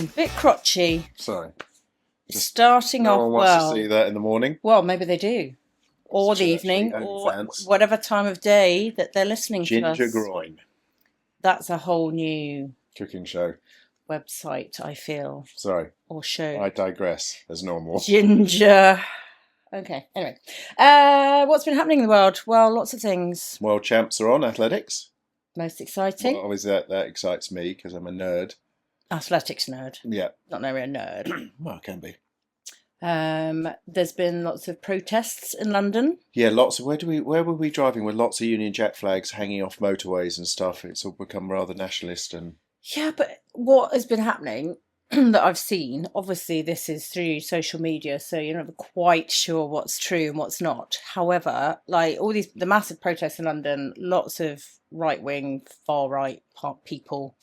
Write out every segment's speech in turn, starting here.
a bit crotchy. Sorry. Starting No off one wants well. to see that in the morning. Well, maybe they do. Or the Actually, evening, only or fans. whatever time of day that they're listening to us. Ginger groin. That's a whole new Cooking show. website, I feel, Sorry, or show. I digress as normal. Ginger. Okay, anyway. What's been happening in the world? Well, lots of things. World champs are on athletics. Most exciting. Well, obviously that excites me because I'm a nerd. Athletics nerd. Yeah. Not really a nerd. Well, it can be. There's been lots of protests in London. Yeah, lots of where were we driving with lots of Union Jack flags hanging off motorways and stuff? It's all become rather nationalist and Yeah, but what has been happening that I've seen, obviously this is through social media, so you're never quite sure what's true and what's not. However, like all the massive protests in London, lots of right-wing, far-right people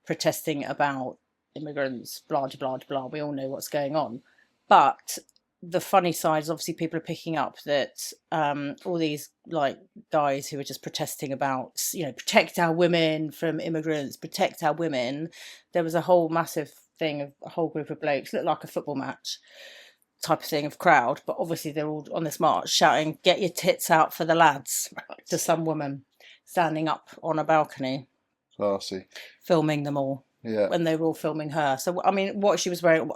protesting about immigrants, blah, blah, blah, blah. We all know what's going on. But the funny side is obviously people are picking up that all these like guys who are just protesting about, protect our women from immigrants, protect our women. There was a whole massive thing of a whole group of blokes, looked like a football match type of thing of crowd, but obviously they're all on this march shouting, "Get your tits out for the lads," to some woman standing up on a balcony. classy. Filming them all. Yeah. When they were all filming her. So, I mean, what she was wearing,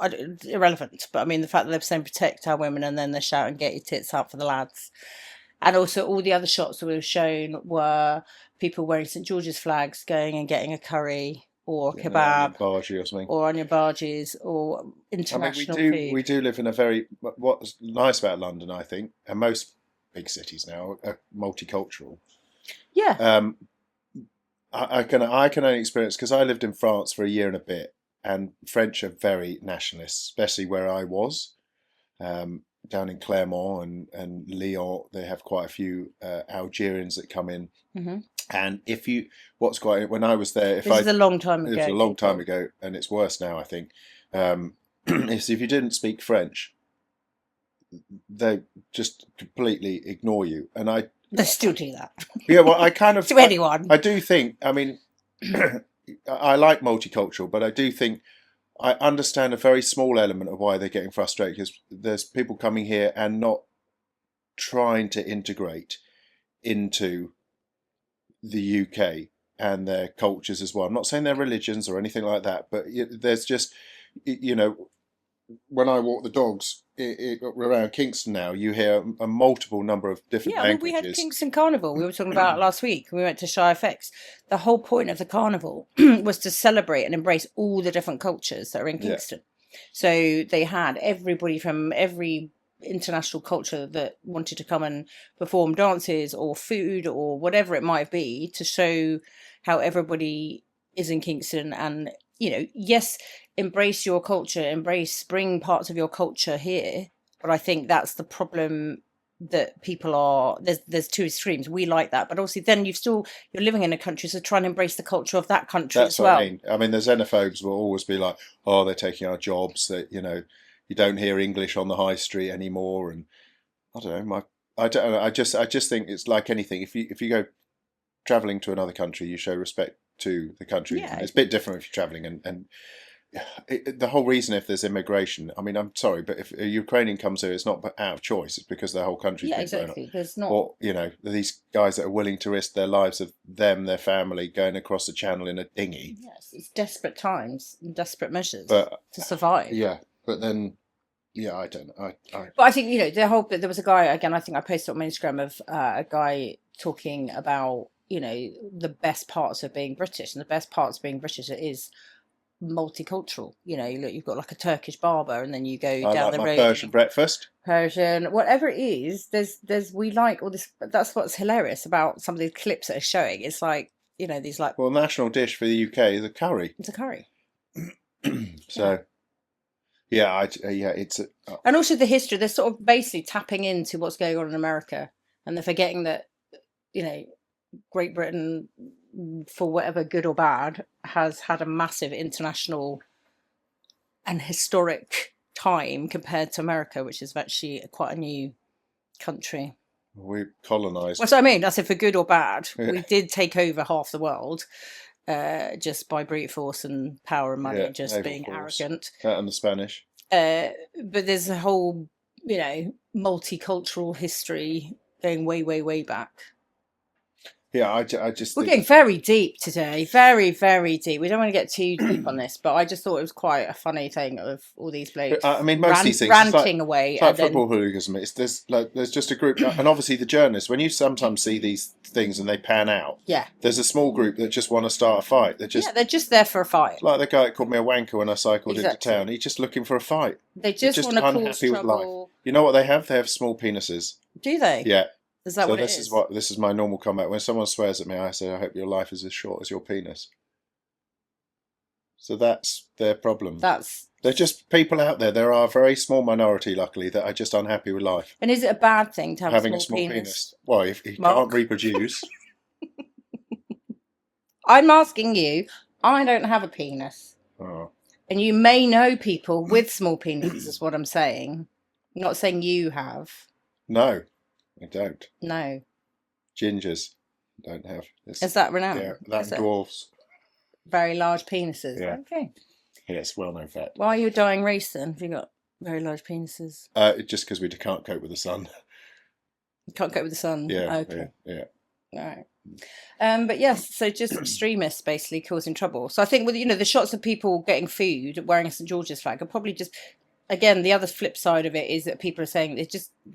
irrelevant. But, I mean, the fact that they're saying protect our women and then they're shouting, "Get your tits out for the lads." And also all the other shots that were shown were people wearing St George's flags going and getting a curry or a kebab. Bargee or something. Or on your barges or international food. We do live in a very, what's nice about London, I think, and most big cities now are multicultural. Yeah. I can only experience, because I lived in France for a year and a bit, and French are very nationalist, especially where I was, down in Clermont and Lyon. They have quite a few Algerians that come in, and when I was there, this is a long time ago. It was a long time ago, and it's worse now, I think. Is if you didn't speak French, they just completely ignore you, and They still do that. Yeah, well, I kind of to anyone. I do think. I mean, I like multicultural, but I do think I understand a very small element of why they're getting frustrated, because there's people coming here and not trying to integrate into the UK and their cultures as well. I'm not saying their religions or anything like that, but there's just, when I walk the dogs around Kingston now, you hear a multiple number of different languages. We had Kingston Carnival. We were talking about last week. We went to Shy FX. The whole point of the carnival was to celebrate and embrace all the different cultures that are in Kingston. Yeah. So they had everybody from every international culture that wanted to come and perform dances or food or whatever it might be, to show how everybody is in Kingston. And yes, embrace your culture, bring parts of your culture here. But I think that's the problem, that people are, there's two extremes. We like that, but obviously then you're living in a country, so try and embrace the culture of that country as well. That's what I mean. The xenophobes will always be like, "Oh, they're taking our jobs," that, you don't hear English on the high street anymore. And I don't know, I don't know. I just think it's like anything. If you go traveling to another country, you show respect to the country. Yeah. It's a bit different if you're traveling, and the whole reason, if there's immigration, I mean, I'm sorry, but if a Ukrainian comes here, it's not out of choice. It's because their whole country's been exactly. There's not, or these guys that are willing to risk their lives of their family, going across the channel in a dinghy. Yes, it's desperate times and desperate measures to survive. Yeah, but then, I don't know. But I think there was a guy, again, I think I posted on my Instagram, of a guy talking about the best parts of being British, and the best parts of being British is multicultural. You've got like a Turkish barber, and then you go down the road. Persian breakfast. Persian, whatever it is. We like all this. That's what's hilarious about some of these clips that are showing. It's like these like. Well, national dish for the UK is a curry. It's a curry. So. It's. And also the history. They're sort of basically tapping into what's going on in America, and they're forgetting that Great Britain, for whatever good or bad, has had a massive international and historic time compared to America, which is actually quite a new country. We colonised. That's what I mean. I said, for good or bad, we did take over half the world. just by brute force and power and money, Yeah, just naval being force. arrogant. That and the Spanish. But there's a whole, multicultural history going way, way, way back. Yeah, I just We're think. getting very deep today, very, very deep. We don't want to get too deep on this, but I just thought it was quite a funny thing of all these blokes I mean, most of these things, ranting away, it's like and then football hooliganism. There's just a group, and obviously the journalists. When you sometimes see these things and they pan out, yeah, there's a small group that just want to start a fight. They're just they're just there for a fight. like the guy that called me a wanker when I cycled into Exactly. town. He's just looking for a fight. They They're just want to cause unhappy with life. trouble. You know what they have? They have small penises. Do they? Yeah. Is that So what it this is? this is my normal comment. When someone swears at me, I say, "I hope your life is as short as your penis." So that's their problem. They're just people out there. There are a very small minority, luckily, that are just unhappy with life. And is it a bad thing to have Having a small penis? Well, if he Mark? can't reproduce. I'm asking you. I don't have a penis. Oh. And you may know people with small penises, is what I'm saying. I'm not saying you have. No, I don't. No. Gingers don't have this. Is that renowned? Yeah, that dwarfs. Very large penises. Yeah. Okay. Yeah, it's well known fact. Why are you a dying race then? Have you got very large penises? Just because we can't cope with the sun. You can't cope with the sun? Yeah. Okay. Yeah. All right. But yes, so just extremists basically causing trouble. So I think with the shots of people getting food wearing a St George's flag are probably just, again, the other flip side of it is that people are saying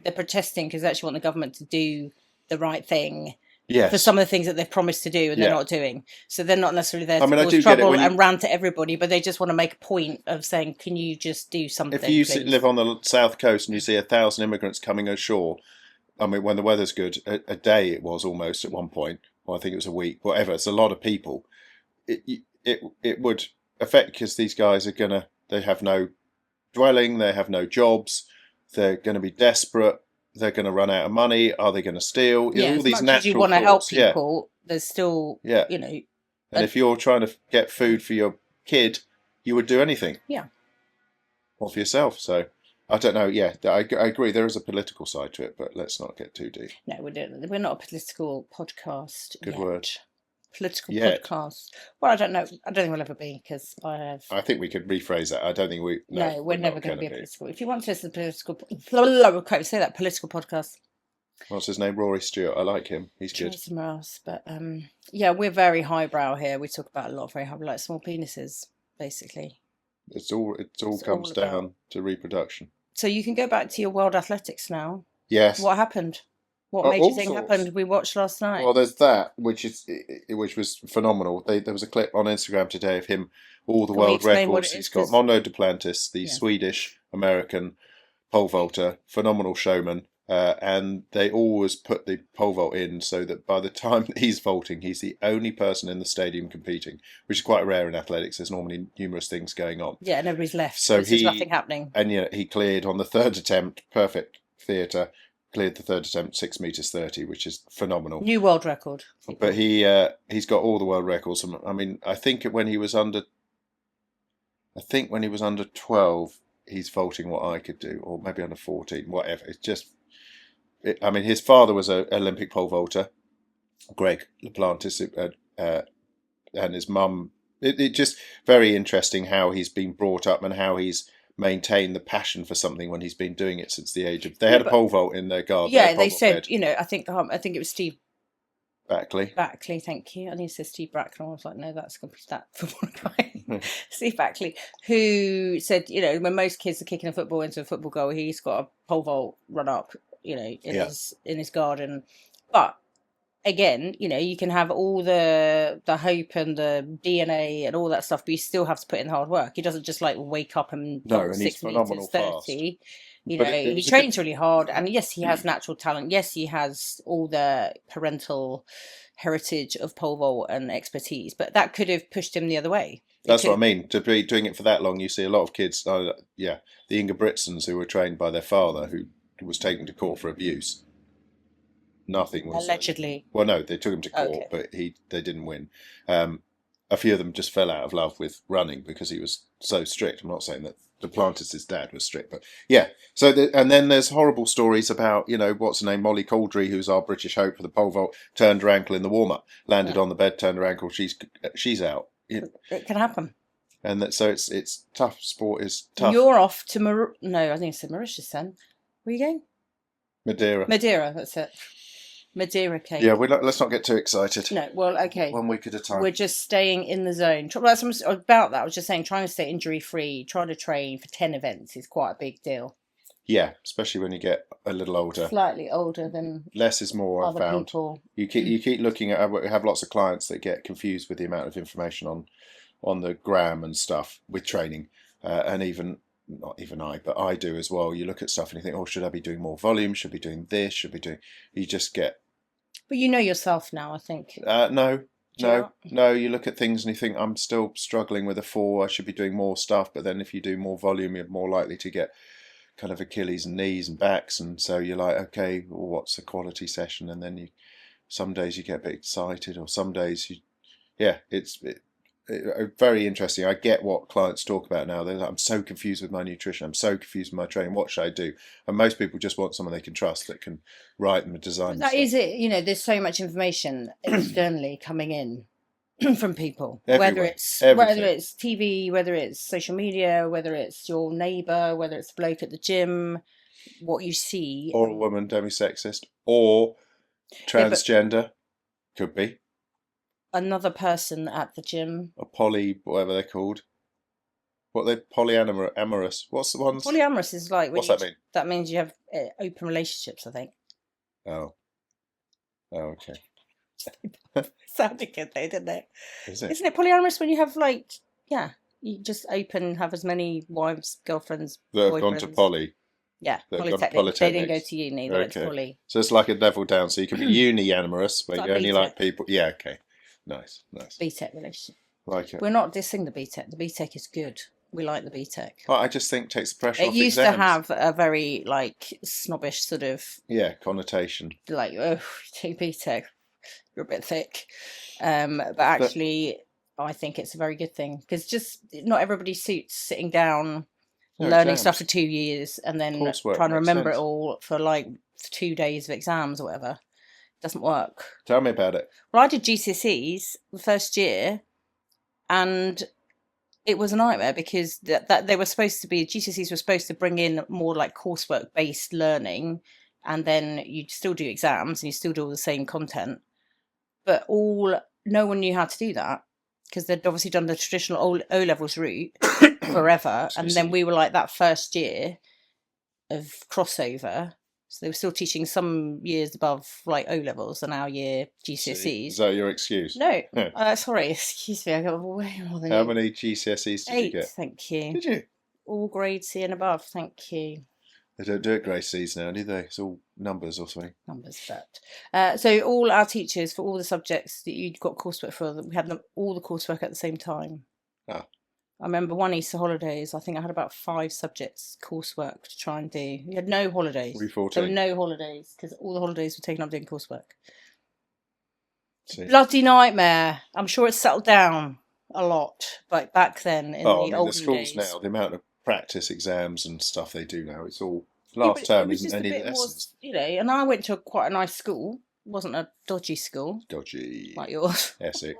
they're protesting because they actually want the government to do the right thing. Yes. For some of the things that they've promised to do and they're not doing. So they're not necessarily there to cause get trouble and rant at everybody, but they just want to make a point of saying, can you just do something, if you please? live on the south coast and you see 1,000 immigrants coming ashore, I mean, when the weather's good, a day it was almost at one point, or I think it was a week, whatever, it's a lot of people. It would affect, because these guys they have no dwelling, they have no jobs, they're going to be desperate. They're going to run out of money. Are they going to steal? Yeah, all these as much natural as you want to help thoughts. people, there's still, And if you're trying to get food for your kid, you would do anything. Yeah. Or for yourself. So, I don't know. Yeah, I agree. There is a political side to it, but let's not get too deep. No, we're not a political podcast. Good yet. word. Political podcast. Well, I don't know. I don't think we'll ever be, because I think we could rephrase that. I don't think we. No, we're never going to be a political. If you want to listen to political, say that political podcast. What's his name? Rory Stewart. I like him. He's good. Somewhere else, but yeah, we're very highbrow here. We talk about a lot of very highbrow, like small penises, basically. It all comes down to reproduction. So you can go back to your World Athletics now. Yes. What happened? What major thing happened? We watched last night. Well, there's that, which was phenomenal. There was a clip on Instagram today of him, all the world records he's got. Mondo Duplantis, the Swedish-American pole vaulter, phenomenal showman, and they always put the pole vault in so that by the time that he's vaulting, he's the only person in the stadium competing, which is quite rare in athletics. There's normally numerous things going on. Yeah, and everybody's left. So there's nothing happening. And he cleared on the third attempt, perfect theatre. Cleared the third attempt 6 meters 30, which is phenomenal. New world record. But he's got all the world records. I mean, I think when he was under 12, he's vaulting what I could do, or maybe under 14, whatever. It's just, I mean, his father was an Olympic pole vaulter, Greg Laplantis, and his mum. It just very interesting how he's been brought up and how he's maintain the passion for something when he's been doing it since the age of. They had a pole vault in their garden. Yeah, they said, I think it was Steve Backley. Backley, thank you. I need to say Steve Bracknell. I was like, no, that's going to be that football guy. Steve Backley, who said, when most kids are kicking a football into a football goal, he's got a pole vault run up, in his garden. But again, you can have all the hope and the DNA and all that stuff, but you still have to put in hard work. He doesn't just wake up and 6 meters 30. He trains really hard, and yes, he has natural talent. Yes, he has all the parental heritage of pole vault and expertise, but that could have pushed him the other way. That's what I mean. To be doing it for that long, you see a lot of kids. The Inga Britsons who were trained by their father, who was taken to court for abuse. Nothing was allegedly. Well, no, they took him to court, but they didn't win. A few of them just fell out of love with running because he was so strict. I'm not saying that Duplantis' dad was strict, but yeah. So and then there's horrible stories about, what's her name, Molly Caldry, who's our British hope for the pole vault, turned her ankle in the warm up, landed on the bed, turned her ankle, she's out. It can happen. And so it's tough. Sport is tough. You're off to no, I think it's Mauritius then. Where are you going? Madeira. Madeira, that's it. Madeira cake. Yeah, let's not get too excited. No, well, okay. 1 week at a time. We're just staying in the zone. That's about that. I was just saying, trying to stay injury free, trying to train for 10 events is quite a big deal. Yeah, especially when you get a little older. Slightly older than less is more. I've found. People. You keep looking at. I have lots of clients that get confused with the amount of information on the gram and stuff with training, and even. Not even but I do as well. You look at stuff and you think, oh, should I be doing more volume? Should be doing this? Should be doing... You just get... But you know yourself now, I think. No. You look at things and you think, I'm still struggling with a 4. I should be doing more stuff. But then if you do more volume, you're more likely to get kind of Achilles and knees and backs. And so you're like, okay, well, what's a quality session? And then some days you get a bit excited, or some days it's very interesting. I get what clients talk about now. They're like, I'm so confused with my nutrition. I'm so confused with my training. What should I do? And most people just want someone they can trust that can write them a design. That is it. There's so much information externally coming in from people. Everywhere. Whether it's TV, whether it's social media, whether it's your neighbour, whether it's the bloke at the gym, what you see. Or a woman, demisexist, or transgender. Could be. Another person at the gym. A whatever they're called. What they're polyamorous. What's the ones? Polyamorous is like... What's that mean? That means you have open relationships, I think. Oh, okay. Sounded good though, didn't it? Isn't it polyamorous when you have you just open, have as many wives, girlfriends, that have gone to poly? Yeah, polytechnic. They didn't go to uni, they went to poly. So it's like a level down, so you can be uni-amorous, where you only like people... Yeah, okay. Nice. BTEC relationship. Like it. We're not dissing the BTEC. The BTEC is good. We like the BTEC. Well, I just think it takes the pressure off exams. It used to have a very snobbish sort of connotation. Like, oh, take BTEC, you're a bit thick. But actually, I think it's a very good thing, because just not everybody suits sitting down, learning stuff for 2 years, and then trying to remember it all for 2 days of exams or whatever. Doesn't work. Tell me about it. Well, I did GCSEs the first year, and it was a nightmare, because that they were supposed to be... GCSEs were supposed to bring in more coursework based learning, and then you'd still do exams and you still do all the same content, but no one knew how to do that, because they'd obviously done the traditional O levels route forever. And then we were that first year of crossover. So they were still teaching some years above O levels and our year GCSEs. Is that your excuse? No. Sorry, excuse me. I got way more than How many GCSEs did you get? 8, thank you. Did you? All grade C and above, thank you. They don't do it grade C's now, do they? It's all numbers or something. Numbers, but so all our teachers for all the subjects that you'd got coursework for, we had all the coursework at the same time. Ah. I remember one Easter holidays, I think I had about 5 subjects coursework to try and do. You had no holidays. There were no holidays, because all the holidays were taken up doing coursework. Bloody nightmare. I'm sure it's settled down a lot, but back then in the olden schools days. Now, the amount of practice exams and stuff they do now, it's all... Last term isn't any lessons. And I went to quite a nice school. It wasn't a dodgy school. Dodgy. Like yours. Essex.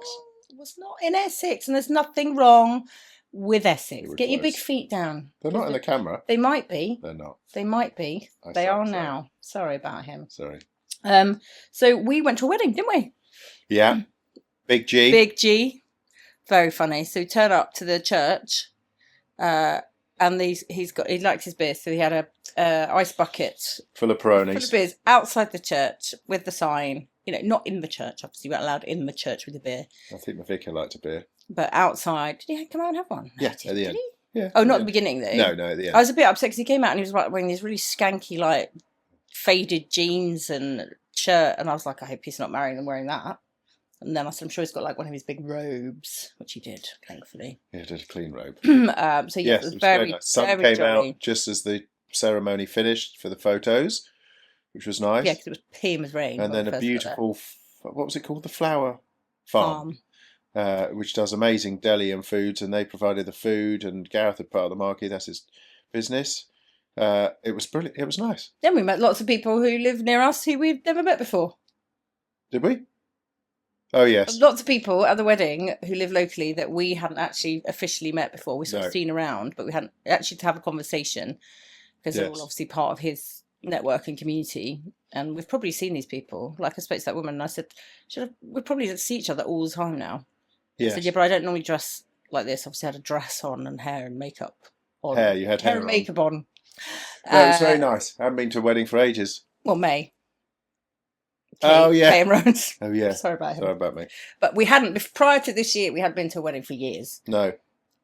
It was not in Essex, and there's nothing wrong with Essex. Get your big feet down. They're not in the camera. They might be. They're not. They might be. They are now. Sorry about him. Sorry. So we went to a wedding, didn't we? Yeah. Big G. Big G. Very funny. So we turn up to the church, and he liked his beer, so he had a ice bucket full of Peronis. Full of beers outside the church with the sign. Not in the church. Obviously, you weren't allowed in the church with a beer. I think my vicar liked a beer. But outside, did he come out and have one? Yeah, at the end. Yeah. Oh, not at the beginning though. No, at the end. I was a bit upset because he came out and he was wearing these really skanky, faded jeans and shirt, and I was like, I hope he's not marrying and wearing that. And then I said, I'm sure he's got one of his big robes, which he did, thankfully. Yeah, he did a clean robe. So yes, it was very nice. Sun came out just as the ceremony finished for the photos, which was nice. Yeah, because it was peeing with rain. And then a beautiful, what was it called? The flower farm. which does amazing deli and foods, and they provided the food, and Gareth had part of the marquee. That's his business. It was brilliant. It was nice. Then we met lots of people who live near us who we've never met before. Did we? Oh, yes. Lots of people at the wedding who live locally that we hadn't actually officially met before. We sort of seen around, but we hadn't actually to have a conversation because they're all obviously part of his network and community. And we've probably seen these people. Like I spoke to that woman and I said, we probably see each other all the time now. Yes. I said, yeah, but I don't normally dress like this. Obviously, I had a dress on and hair and makeup on. You had hair and makeup on. No, it was very nice. I haven't been to a wedding for ages. Well, May. Oh, yeah. Kay and Rowan's. Oh, yeah. Sorry about him. Sorry about me. But we hadn't, prior to this year, we hadn't been to a wedding for years. No.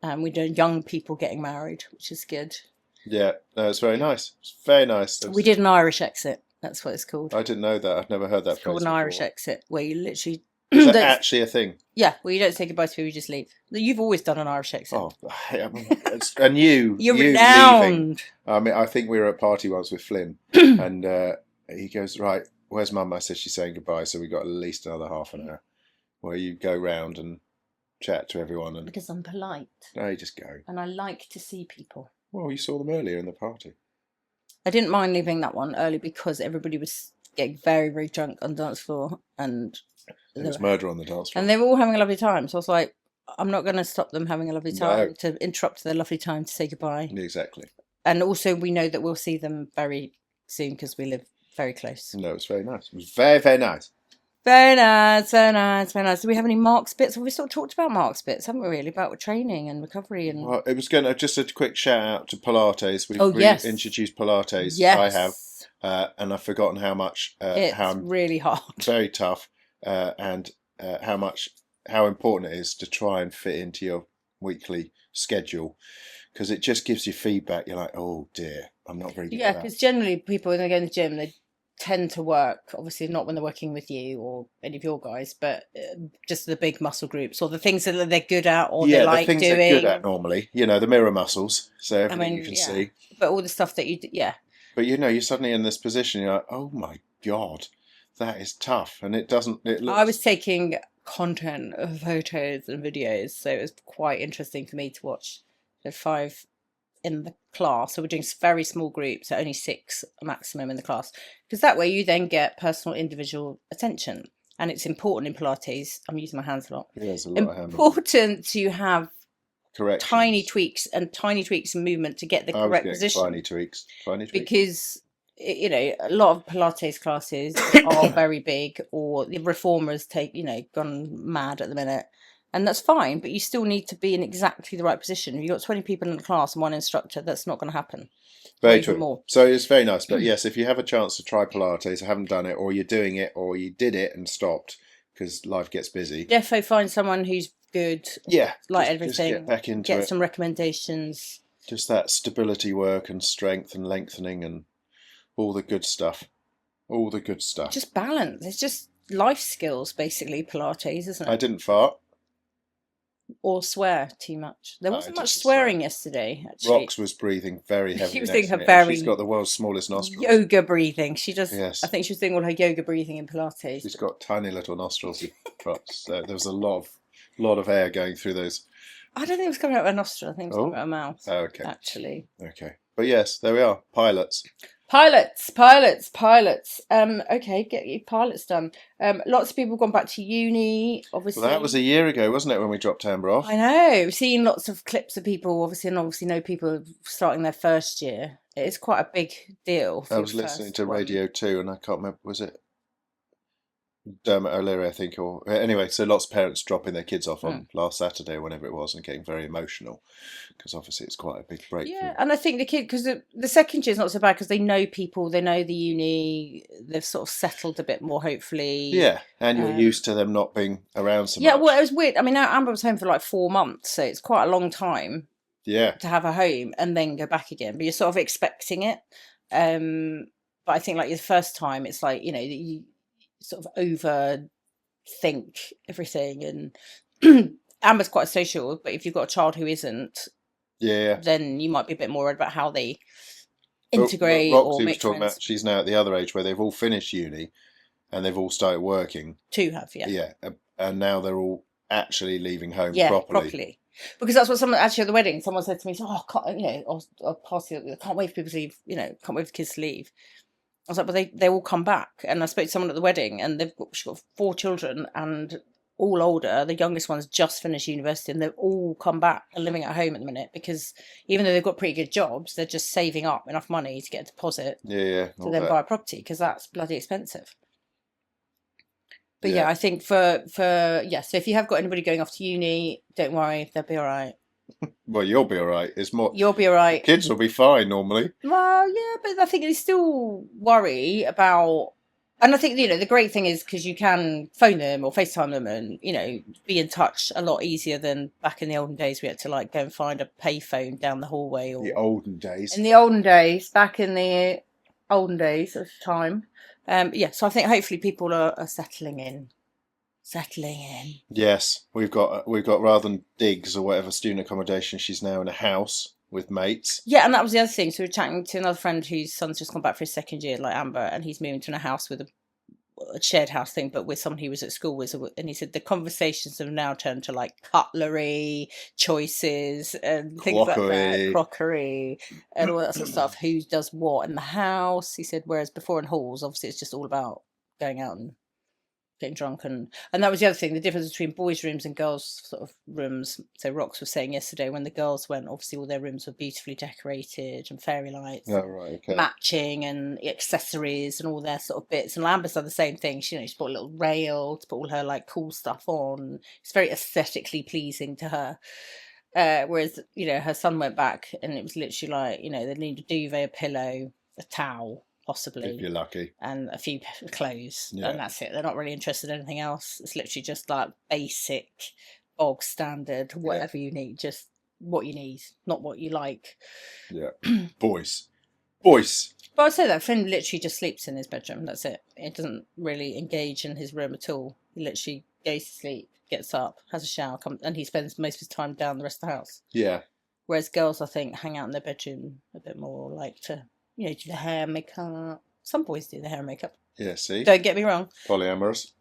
And we did young people getting married, which is good. Yeah, no, it's very nice. It's very nice. We did an Irish exit. That's what it's called. I didn't know that. I've never heard that. It's called an Irish exit, where you literally... Is that actually a thing? Yeah, where you don't say goodbye to people, you just leave. You've always done an Irish exit. Oh, and you... You're renowned. Leaving. I mean, I think we were at a party once with Flynn, and he goes, right, where's Mum? I said she's saying goodbye, so we got at least another half an hour where you go round and chat to everyone. And because I'm polite. No, you just go. And I like to see people. Well, you saw them earlier in the party. I didn't mind leaving that one early because everybody was getting very, very drunk on the dance floor. And there was murder on the dance floor. And they were all having a lovely time. So I was like, I'm not going to stop them having a lovely time to interrupt their lovely time to say goodbye. Exactly. And also we know that we'll see them very soon because we live very close. No, it was very nice. It was very, very nice. Very nice, very nice, very nice. Do we have any Mark's bits? Well, we sort of talked about Mark's bits, haven't we, really? About training and recovery and... Well, it was going to... Just a quick shout out to Pilates. We've introduced Pilates. Yes. I have. And I've forgotten how much... it's really hard. Very tough. And how important it is to try and fit into your weekly schedule. Because it just gives you feedback. You're like, oh dear, I'm not very good at that. Yeah, because generally people, when they go in the gym, they tend to work, obviously not when they're working with you or any of your guys, but just the big muscle groups or the things that they're good at or they like doing. Yeah, the things they're good at normally, the mirror muscles, so everything you can see. But all the stuff that you do, But you're suddenly in this position, you're like, oh my God, that is tough. And it doesn't, I was taking content of photos and videos, so it was quite interesting for me to watch. There are 5 in the class, so we're doing very small groups, so only 6 maximum in the class, because that way you then get personal individual attention, and it's important in Pilates. I'm using my hands a lot. Yeah, there's a lot of hand important to have tiny tweaks and movement to get the correct position. Tiny tweaks. Because a lot of Pilates classes are very big, or the reformers gone mad at the minute. And that's fine, but you still need to be in exactly the right position. If you've got 20 people in the class and one instructor, that's not going to happen. Very true. More. So it's very nice. But yes, if you have a chance to try Pilates, I haven't done it, or you're doing it, or you did it and stopped because life gets busy. Defo find someone who's good. Yeah. Like everything. Just get back into it. Get some recommendations. Just that stability work and strength and lengthening and all the good stuff. All the good stuff. Just balance. It's just life skills, basically, Pilates, isn't it? I didn't fart. Or swear too much. There wasn't much swearing yesterday, actually. Rox was breathing very heavily. She was doing her very... She's got the world's smallest nostrils. Yoga breathing. She does... Yes. I think she was doing all her yoga breathing in Pilates. She's got tiny little nostrils, Rox. So there was a lot of air going through those. I don't think it was coming out of her nostril. I think it was coming out of her mouth. Oh, okay. Actually. Okay. But yes, there we are. Pilots. Okay, get your pilots done. Lots of people have gone back to uni, obviously. Well, that was a year ago, wasn't it, when we dropped Amber off? I know. We've seen lots of clips of people, obviously know people starting their first year. It's quite a big deal. I was listening to Radio 2 and I can't remember, was it Dermot O'Leary, I think, or anyway, so lots of parents dropping their kids off on last Saturday or whenever it was and getting very emotional because obviously it's quite a big break. Yeah, and I think the kid, because the second year is not so bad because they know people, they know the uni, they've sort of settled a bit more, hopefully. Yeah, and you're used to them not being around so much. Yeah, well, it was weird. I mean, Amber was home for like 4 months, so it's quite a long time. Yeah. To have her home and then go back again, but you're sort of expecting it. But I think like the first time, it's like you sort of overthink everything, and Amber's quite social, but if you've got a child who isn't, then you might be a bit more worried about how they integrate. Roxy was talking about she's now at the other age where they've all finished uni and they've all started working. Two have, yeah, and now they're all actually leaving home Yeah, properly. properly. Because that's what someone actually at the wedding, someone said to me, "Oh, I can't, I'll pass you. I can't wait for people to leave. Can't wait for kids to leave." I was like, "But they all come back." And I spoke to someone at the wedding, and she's got 4 children, and all older. The youngest one's just finished university, and they've all come back and living at home at the minute because even though they've got pretty good jobs, they're just saving up enough money to get a deposit Yeah, to then buy a property because that's bloody expensive. But Yeah. I think for so if you have got anybody going off to uni, don't worry, they'll be all right. Well, you'll be all right. It's more You'll be all right. kids will be fine normally. Well, yeah, but I think they still worry about. And I think, the great thing is because you can phone them or FaceTime them and, be in touch a lot easier than back in the olden days. We had to go and find a payphone down the hallway. Or The olden days. in the olden days, back in the olden days of time. So I think hopefully people are settling in. Yes, we've got rather than digs or whatever student accommodation, she's now in a house with mates. Yeah, and that was the other thing. So we were chatting to another friend whose son's just gone back for his second year, like Amber, and he's moving to a house with a shared house thing, but with someone he was at school with. And he said the conversations have now turned to cutlery choices and things like that, crockery and all that sort of stuff. Who does what in the house? He said, whereas before in halls, obviously it's just all about going out and getting drunk, and that was the other thing, the difference between boys' rooms and girls' sort of rooms. So Rox was saying yesterday when the girls went, obviously all their rooms were beautifully decorated and fairy lights, matching and accessories and all their sort of bits. And Amber's done the same thing. She bought a little rail to put all her cool stuff on. It's very aesthetically pleasing to her. Whereas her son went back and it was literally they need a duvet, a pillow, a towel, possibly, if you're lucky, and a few clothes, and that's it. They're not really interested in anything else. It's literally just basic, bog standard, whatever you need, just what you need, not what you like. Yeah, boys. But I'd say that Finn literally just sleeps in his bedroom. That's it. It doesn't really engage in his room at all. He literally goes to sleep, gets up, has a shower, and he spends most of his time down the rest of the house. Yeah. Whereas girls, I think, hang out in their bedroom a bit more, like to do the hair, makeup. Some boys do the hair and makeup. Yeah, see? Don't get me wrong. Polyamorous.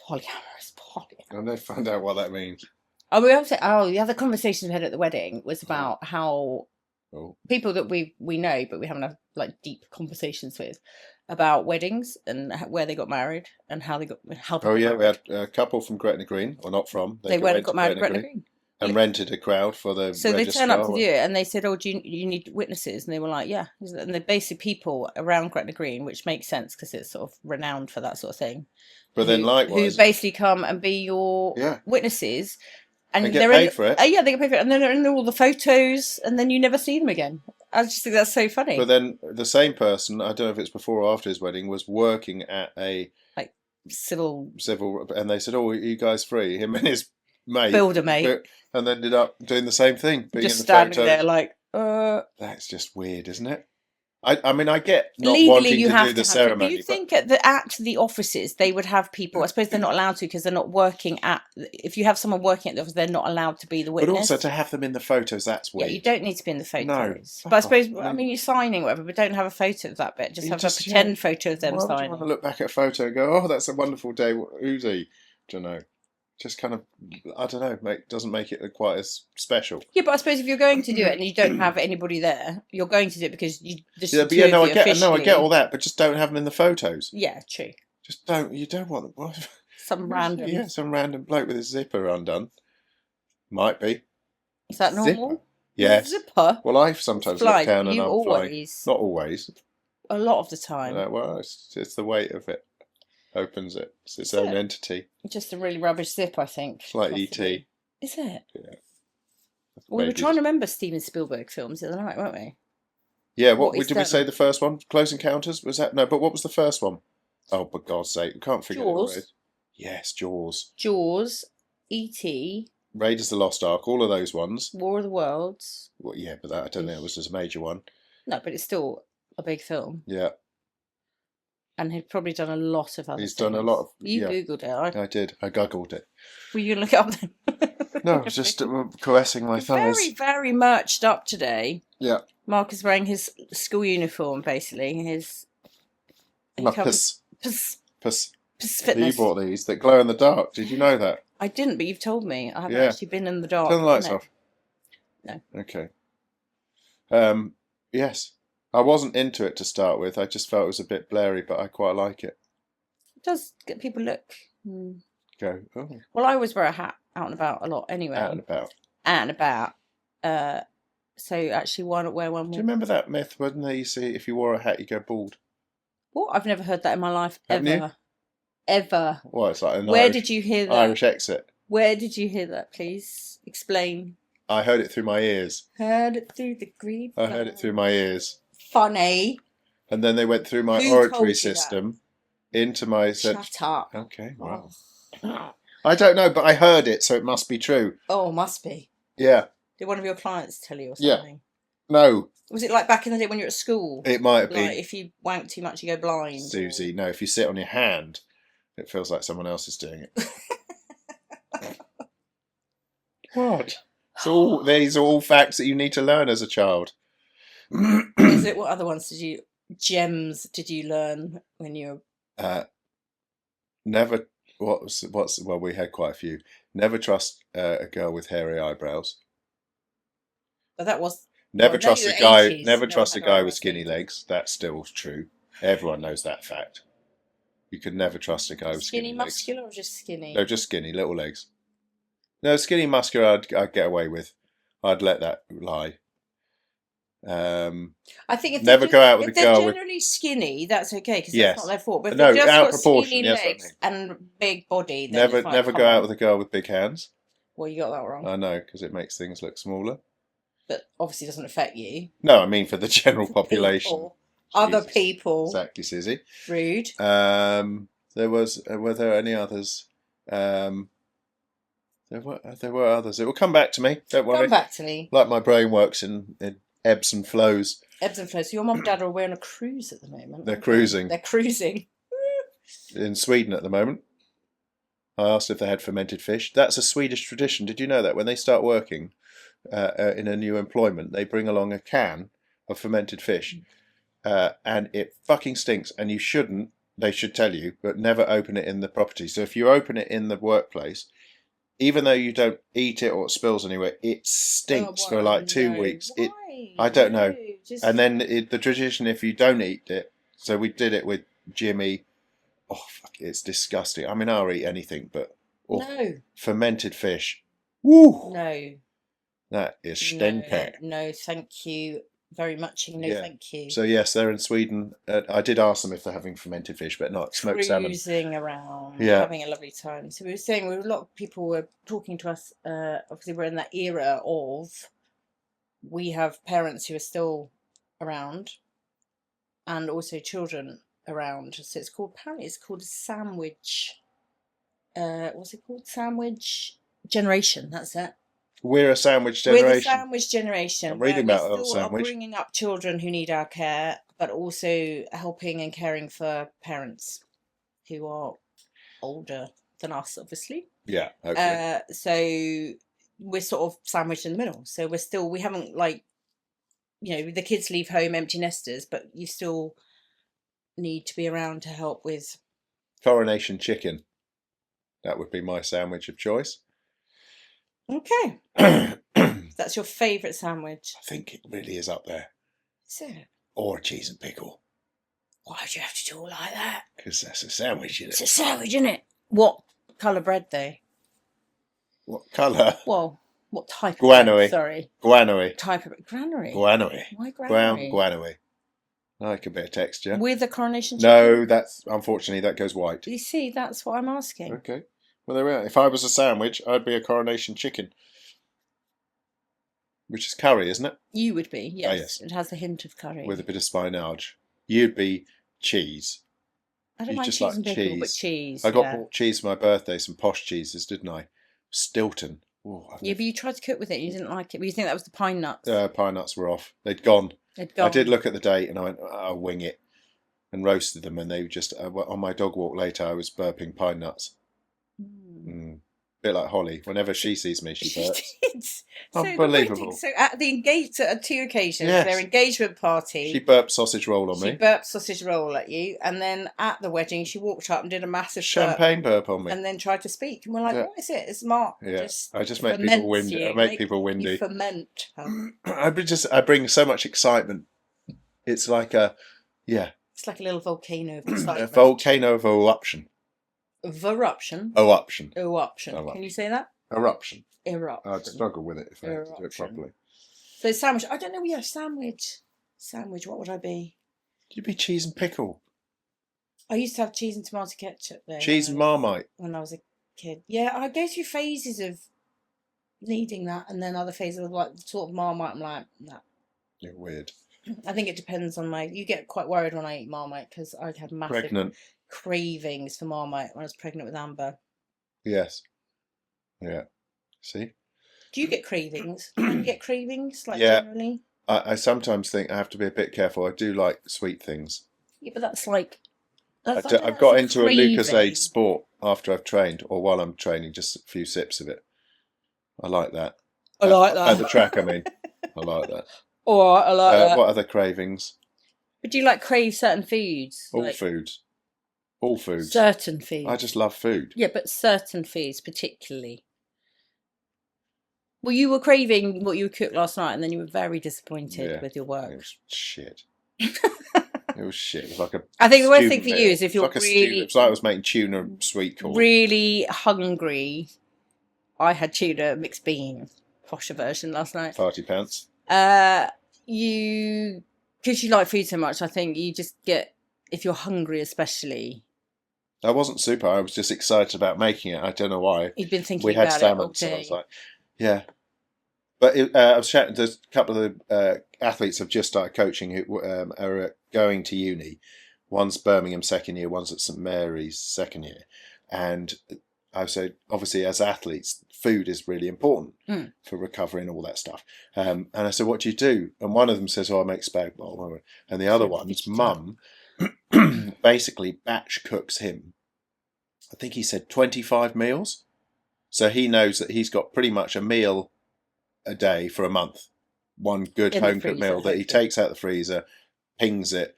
And they find out what that means. Oh, the other conversation we had at the wedding was about how people that we know, but we haven't had deep conversations with, about weddings and where they got married and how they got we had a couple from Gretna Green, or not from. They went and got married at Gretna Green. And rented a crowd for the So they turned up to do it, and they said, "Oh, do you need witnesses?" And they were like, "Yeah." And they're basically people around Gretna Green, which makes sense because it's sort of renowned for that sort of thing. But then, likewise, who basically come and be your witnesses, and get paid for it. They get paid for it, and then they're in all the photos, and then you never see them again. I just think that's so funny. But then the same person, I don't know if it's before or after his wedding, was working at a civil, and they said, "Oh, are you guys free?" Him and his mate, builder mate, and then ended up doing the same thing, being just in the standing photos. there That's just weird, isn't it? I mean, I get not legally wanting you to have do the to ceremony. But you think at the offices they would have people? I suppose they're not allowed to because they're not working at. If you have someone working at the office, they're not allowed to be the witness. But also to have them in the photos, that's weird. Yeah, you don't need to be in the photos. No, but I suppose you're signing whatever, but don't have a photo of that bit. Just have a pretend photo of them signing. Why do you want to look back at a photo and go, "Oh, that's a wonderful day"? Who's he? Don't know. Just kind of, I don't know, doesn't make it quite as special. Yeah, but I suppose if you're going to do it and you don't have anybody there, you're going to do it because you. I get all that, but just don't have them in the photos. Yeah, true. Just don't. You don't want them. Some random. Yeah, some random bloke with his zipper undone. Might be. Is that normal? Zipper? Yes. Zipper. Well, I sometimes look down and I'm flying. Not always. A lot of the time. Well, it's the weight of it. Opens it. It's its own entity. Just a really rubbish zip, I think. It's like E.T. Is it? Yeah. We were trying to remember Steven Spielberg films the other night, weren't we? Yeah, did we say the first one? Close Encounters? Was that? No, but what was the first one? Oh, for God's sake, we can't figure Jaws. it out. Yes, Jaws. Jaws, E.T. Raiders of the Lost Ark, all of those ones. War of the Worlds. Well, yeah, but I don't think it was a major one. No, but it's still a big film. Yeah. And he'd probably done a lot of other He's things. done a lot of... You Googled it. I did. I Googled it. Were you going to look it up then? No, I was just caressing my thighs. Very, very merched up today. Yeah. Mark is wearing his school uniform, basically. My puss. Puss. Puss. Piss You Fitness. bought these that glow in the dark. Did you know that? I didn't, but you've told me. I haven't Yeah. actually been in the dark. Turn the lights No. off. No. Okay. Yes. I wasn't into it to start with. I just felt it was a bit blurry, but I quite like it. It does get people look. Go. Oh. Well, I always wear a hat out and about a lot anyway. Out and about. Out and about. So actually, why not wear one Do more? you remember that myth when they used to say if you wore a hat you go bald? What? I've never heard that in my life. Haven't Ever. you? Ever. Well, it's like an Where Irish, did you hear that? Irish exit. Where did you hear that, please? Explain. I heard it through my ears. Heard it through the grapevine. I heard it through my ears. Funny. And then they went through my Who told oratory you system into my... Shut up. Okay, well. Oh. I don't know, but I heard it, so it must be true. Oh, must be. Yeah. Did one of your clients tell you or Yeah. something? No. Was it like back in the day when you were at school? It might have been. Like if you wank too much, you go blind. Suzie, no, if you sit on your hand, it feels like someone else is doing it. What? These are all facts that you need to learn as a child. Is it? What other ones gems did you learn when you were... Never, well, we had quite a few. Never trust a girl with hairy eyebrows. But that was... Never Well, trust no, a guy. 80s, Never no trust a one had guy with eyebrows skinny either. legs. That's still true. Everyone knows that fact. You could never trust a guy with skinny legs. muscular or just skinny? No, just skinny, little legs. No, skinny muscular I'd get away with. I'd let that lie. I think if never go out with if a girl they're with... generally skinny, that's okay because Yes. that's not their fault. But if No, they've just out got proportion, skinny yes, I legs and big body, then Never, it's like, never come go out on. with a girl with big hands. Well, you got that wrong. I know, because it makes things look smaller. But obviously doesn't affect you. No, I mean for the general population. People. Other Jesus. people. Exactly, Suzie. Rude. Were there any others? There were others. It will come back to me. Don't worry. Come back to me. Like my brain works in ebbs and flows. Ebbs and flows. So your mum and dad are away on a cruise at the moment. They're aren't cruising. They're cruising. In Sweden at the moment. I asked if they had fermented fish. That's a Swedish tradition. Did you know that? When they start working in a new employment, they bring along a can of fermented fish. And it fucking stinks. And you shouldn't, they should tell you, but never open it in the property. So if you open it in the workplace, even though you don't eat it or it spills anywhere, it stinks for like 2 weeks. Why? I don't know. Just... And then the tradition, if you don't eat it, so we did it with Jimmy. Oh, fuck, it's disgusting. I mean, I'll eat anything, but No. fermented fish. Woo! No. That is stinker. No, thank you very much. No, Yeah. thank you. So yes, they're in Sweden. I did ask them if they're having fermented fish, but not smoked salmon. Cruising around, Yeah. having a lovely time. So we were saying, a lot of people were talking to us. Obviously, we're in that era of we have parents who are still around, and also children around. So it's called, apparently, it's called a sandwich. What's it called? Sandwich generation. That's it. We're a sandwich generation. We're the sandwich generation. I'm reading where about a we little still sandwich. are bringing up children who need our care, but also helping and caring for parents who are older than us, obviously. Yeah, hopefully. So we're sort of sandwiched in the middle. So we haven't the kids leave home empty nesters, but you still need to be around to help with Coronation chicken. That would be my sandwich of choice. Okay. I That's your favourite sandwich. think it really is up there. Is it? Or a cheese and pickle. Why do you have to do it like that? Because that's a sandwich, isn't It's it? a sandwich, isn't it? What colour bread, though? What colour? Well, what type of Guanoy. bread? Sorry. Guanoy. Type of granary. Guanoy. Why Brown granary? guanoy. I like a bit of texture. With a coronation chicken? No, that's unfortunately that goes white. You see, that's what I'm asking. Okay. Well, there we are. If I was a sandwich, I'd be a coronation chicken. Which is curry, isn't it? You would be, yes. Oh, yes. It has a hint of curry. With a bit of spinach. You'd be cheese. I don't you mind just cheese like and pickle, but cheese. cheese. I got yeah. bought cheese for my birthday, some posh cheeses, didn't I? Stilton. Ooh, Yeah, but you tried to cook with it. You didn't like it. But you think that was the pine nuts. pine nuts were off. They'd gone. They'd gone. I did look at the date and I went, I'll wing it. And roasted them. And they just, on my dog walk later, I was burping pine nuts. Mm. Mm. bit like Holly. Whenever she sees me, she She burps. did. So the wedding. Unbelievable. So at the at 2 occasions, their Yes. engagement She party, burped sausage roll on she me. burped sausage roll at you, and then at the wedding, she walked up and did a massive burp, Champagne burp on me. and then tried to speak. And we're like, Yeah. "What is it? It's Mark. Yeah. Just I just make people ferments windy. you. I make people You windy. ferment her. I bring so much excitement. It's like It's like a little volcano of excitement. a volcano of eruption. Eruption. Eruption. Eruption. Can you say that? Eruption. Eruption. I'd struggle with it if I had to do it Eruption. properly. So sandwich. I don't know. Yeah, sandwich. Sandwich. What would I be? You'd be cheese and pickle. I used to have cheese and tomato ketchup there. Cheese and Marmite. When I was a kid. Yeah, I go through phases of needing that, and then other phases of like sort of Marmite. I'm like, nah. You're weird. I think it depends on you get quite worried when I eat Marmite because I had massive Pregnant. cravings for Marmite when I was pregnant with Amber. Yes. Yeah. See? Do you get cravings? Do you get cravings Yeah. generally? I sometimes think I have to be a bit careful. I do like sweet things. Yeah, but that's like... I've got into a Lucozade Sport after I've trained, or while I'm training, just a few sips of it. I like that. I like that. At the track, I mean. I like that. All right, I like that. What other cravings? But do you like crave certain foods? All foods. All foods. Certain foods. I just love food. Yeah, but certain foods particularly. Well, you were craving what you cooked last night, and then you were very disappointed with your work. It was shit. It was shit. It was like a. I think the worst thing for you is if you're really. It's like I was making tuna and sweet corn. Really hungry. I had tuna mixed bean, posher version last night. Party pants. Because you like food so much, I think you just get, if you're hungry especially. I wasn't super. I was just excited about making it. I don't know why. You've been thinking we had about salmon, it all day. so I was like, yeah. But I was chatting to a couple of the athletes I've just started coaching who are going to uni. One's Birmingham second year, one's at St Mary's second year. And I said, obviously, as athletes, food is really important for recovery and all that stuff. And I said, what do you do? And one of them says, I make spag bol. And the other one's mum basically batch cooks him. I think he said 25 meals. So he knows that he's got pretty much a meal a day for a month. One good home cooked meal that he takes out the freezer, pings it.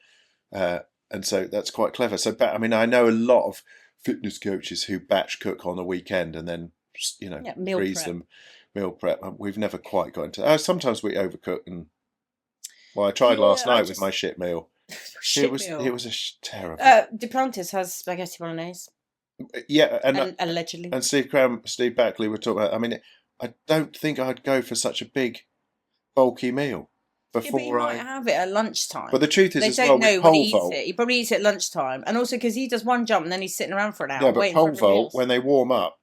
And so that's quite clever. So, I mean, I know a lot of fitness coaches who batch cook on the weekend and then, freeze them, meal prep. We've never quite got into that. Sometimes we overcook. And I tried last night with my shit meal. It was terrible. Duplantis has spaghetti bolognese. Yeah, and allegedly. And Steve Backley were talking about. I mean, I don't think I'd go for such a big, bulky meal before you might have it at lunchtime. But the truth is, they don't know when he eats it. He probably eats it at lunchtime, and also because he does one jump and then he's sitting around for an hour. Yeah, but pole vault when they warm up.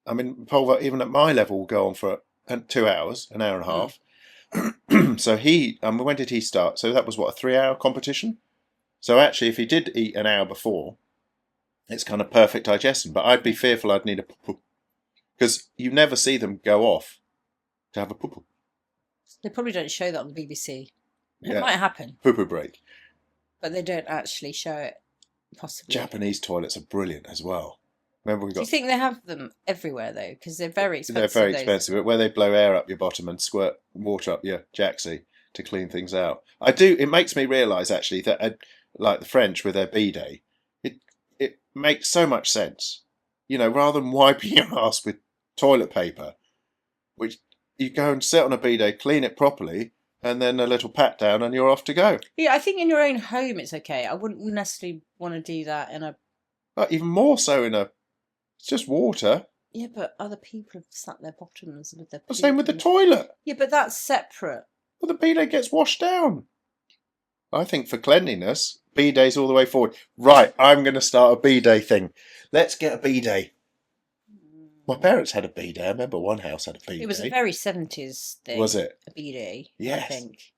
I mean, pole vault even at my level will go on for 2 hours, an hour and a half. So when did he start? So that was what, a 3-hour competition? So actually, if he did eat an hour before, it's kind of perfect digestion. But I'd be fearful I'd need a poo-poo. Because you never see them go off to have a poo-poo. They probably don't show that on the BBC. It might happen. Poo-poo break. But they don't actually show it, possibly. Japanese toilets are brilliant as well. Remember Do you think they have them everywhere, though? Because they're very expensive. They're very expensive, but where they blow air up your bottom and squirt water up your jacksie to clean things out. It makes me realise, actually, that like the French with their bidet, it makes so much sense. Rather than wiping your ass with toilet paper, which you go and sit on a bidet, clean it properly, and then a little pat down and you're off to go. Yeah, I think in your own home it's okay. I wouldn't necessarily want to do that in a... even more so it's just water. Yeah, but other people have sat their bottoms with their... The same with the toilet. Yeah, but that's separate. Well, the bidet gets washed down. I think for cleanliness, bidets all the way forward. Right, I'm going to start a bidet thing. Let's get a bidet. My parents had a bidet. I remember one house had a bidet. It was a very 70s thing. Was it? A bidet, yes. I think.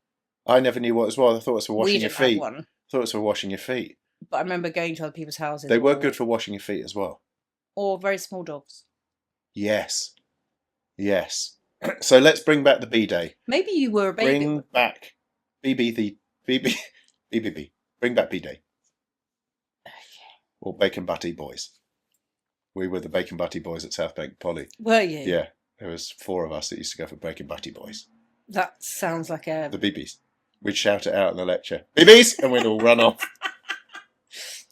I never knew what it was. I thought it was for washing your feet. One. I thought it was for washing your feet. But I remember going to other people's houses. They were good for washing your feet as well. Or very small dogs. Yes. Yes. So let's bring back the bidet. Maybe you were a baby. Bring back BBB. Bring back bidet. Okay. Or bacon butty boys. We were the Bacon Butty Boys at South Bank Poly. Were you? Yeah, there was 4 of us that used to go for Bacon Butty Boys. That sounds like a... The BBs. We'd shout it out in the lecture. BBs! And we'd all run off.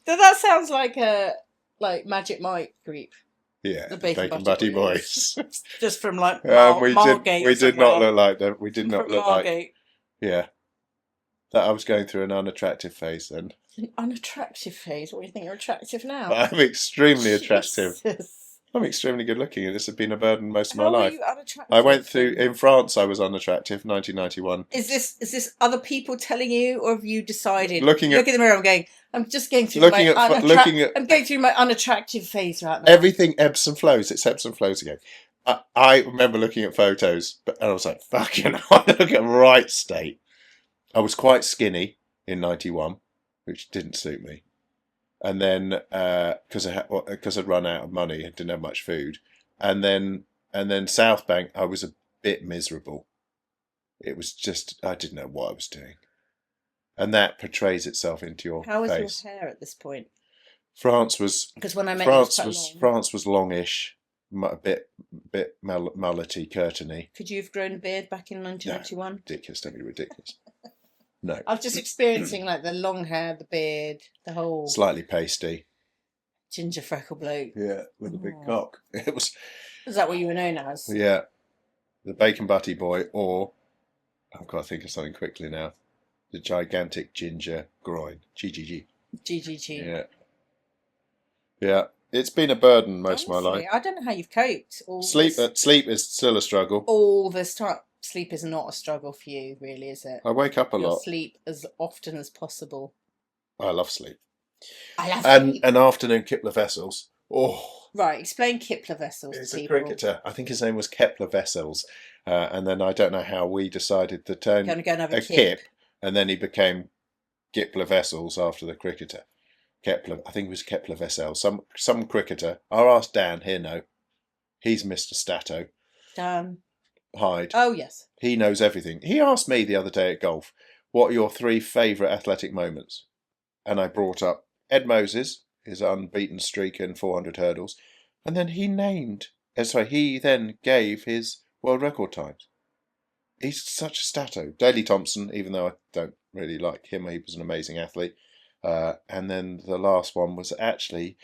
That sounds like a Magic Mike group. Yeah, The Bacon Butty Boys. Just from like we did not look like them. We did not from look Margate. like... Yeah. That I was going through an unattractive phase then. An unattractive phase? What do you think you're attractive now? But I'm extremely attractive. Jesus. I'm extremely good looking, and this has been a burden most of my How are life. you unattractive? I went through in France. I was unattractive. 1991. Is this other people telling you, or have you decided? Looking at Look in the mirror. I'm just going through looking my at I'm going through my unattractive phase right now. everything ebbs and flows. It's ebbs and flows again. I remember looking at photos, and I was like, "Fucking!" I look at right state. I was quite skinny in 91, which didn't suit me. And then because I'd run out of money and didn't have much food, and then South Bank, I was a bit miserable. It was just I didn't know what I was doing, and that portrays itself into your How was face. your hair at this point? France was Because when I met France you, it was long. France was longish, a bit mullety, curtainy. Could you have grown a beard back in 1991? Ridiculous! Don't be ridiculous. No, I was just experiencing like the long hair, the beard, the whole slightly pasty. ginger freckle bloke. Yeah, with a big Oh. cock. It was. Is that what you were known as? Yeah, the Bacon Butty Boy, or I've got to think of something quickly now. The gigantic ginger groin. GGG. GGG. Yeah. Yeah. It's been a burden most of my Honestly, life. I don't know how you've coped. Sleep is still a struggle. All this time. Sleep is not a struggle for you, really, is it? I wake up a You'll lot. sleep as often as possible. I love sleep. I love sleep. And afternoon Kepler Vessels. Oh, Right, explain Kepler Vessels he's to a people. cricketer. I think his name was Kepler Vessels. And then I don't know how we decided to turn Going to go and have a a kip. and then he became Kepler Vessels after the cricketer. Kepler, I think it was Kepler Vessels. Some cricketer. I'll ask Dan here. No, he's Mr. Stato Dan. Hyde. Oh, yes. He knows everything. He asked me the other day at golf, what are your 3 favourite athletic moments? And I brought up Ed Moses, his unbeaten streak in 400 hurdles, and then he then gave his world record times. He's such a stato. Daley Thompson, even though I don't really like him, he was an amazing athlete. And then the last one was actually,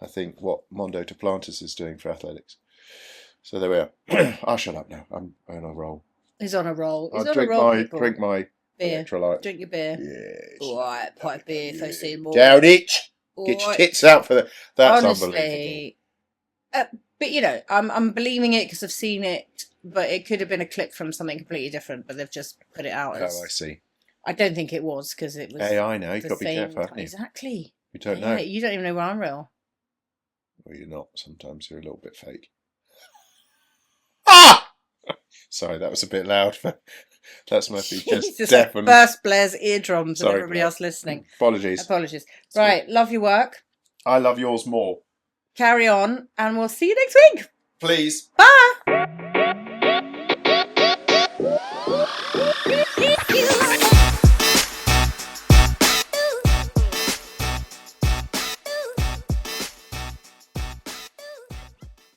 I think, what Mondo Duplantis is doing for athletics. So there we are. I'll shut up now. I'm on a roll. He's on a roll. He's I'll on drink a roll, people. my beer. electrolyte. Drink your beer. Yes. All right, pint of beer if I see more. Down it. Get your Alright. tits out for that. That's unbelievable. Honestly, but you know, I'm believing it because I've seen it, but it could have been a clip from something completely different, but they've just put it out Oh, as... I see. I don't think it was because it was AI now. You've the got to be same careful, haven't time. you? Exactly. You don't Yeah, know. you don't even know where I'm real. Well, you're not. Sometimes you're a little bit fake. Ah! Sorry, that was a bit loud. That's Murphy just Jesus, deafened. burst Blair's eardrums and Sorry, everybody Blair. else listening. Apologies. Apologies. Right, love your work. I love yours more. Carry on, and we'll see you next week. Please. Bye.